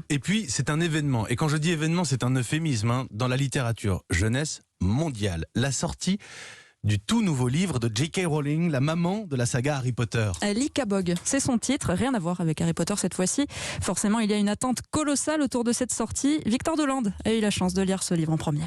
Et puis, c'est un événement. Et quand je dis événement, c'est un euphémisme dans la littérature jeunesse mondiale. La sortie du tout nouveau livre de J.K. Rowling, la maman de la saga Harry Potter. L'Icabog, c'est son titre, rien à voir avec Harry Potter cette fois-ci. Forcément, il y a une attente colossale autour de cette sortie. Victor Delande a eu la chance de lire ce livre en premier.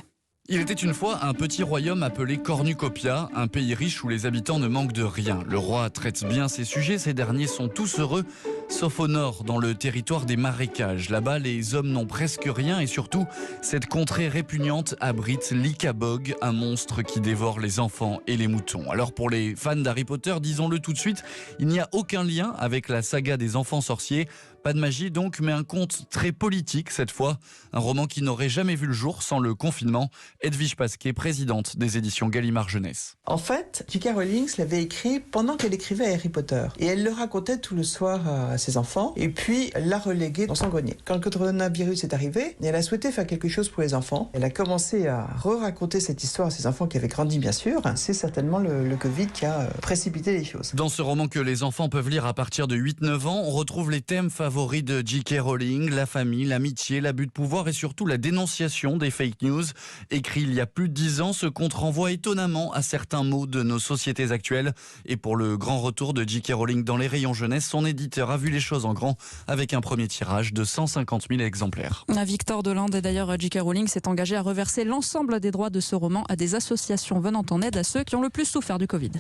Il était une fois un petit royaume appelé Cornucopia, un pays riche où les habitants ne manquent de rien. Le roi traite bien ses sujets, ces derniers sont tous heureux, sauf au nord, dans le territoire des marécages. Là-bas, les hommes n'ont presque rien et surtout, cette contrée répugnante abrite l'Icabog, un monstre qui dévore les enfants et les moutons. Alors pour les fans d'Harry Potter, disons-le tout de suite, il n'y a aucun lien avec la saga des enfants sorciers. Pas de magie donc, mais un conte très politique cette fois. Un roman qui n'aurait jamais vu le jour sans le confinement. Edwige Pasquet, présidente des éditions Gallimard Jeunesse. En fait, J.K. Rowling l'avait écrit pendant qu'elle écrivait Harry Potter. Et elle le racontait tout le soir à ses enfants. Et puis, elle l'a relégué dans son grenier. Quand le coronavirus est arrivé, elle a souhaité faire quelque chose pour les enfants. Elle a commencé à re-raconter cette histoire à ses enfants qui avaient grandi, bien sûr. C'est certainement le Covid qui a précipité les choses. Dans ce roman que les enfants peuvent lire à partir de 8-9 ans, on retrouve les thèmes favoris de J.K. Rowling, la famille, l'amitié, l'abus de pouvoir et surtout la dénonciation des fake news. Écrit il y a plus de 10 ans, ce conte renvoie étonnamment à certains maux de nos sociétés actuelles. Et pour le grand retour de J.K. Rowling dans les rayons jeunesse, son éditeur a vu les choses en grand avec un premier tirage de 150 000 exemplaires. Victor Delande et d'ailleurs J.K. Rowling s'est engagé à reverser l'ensemble des droits de ce roman à des associations venant en aide à ceux qui ont le plus souffert du Covid.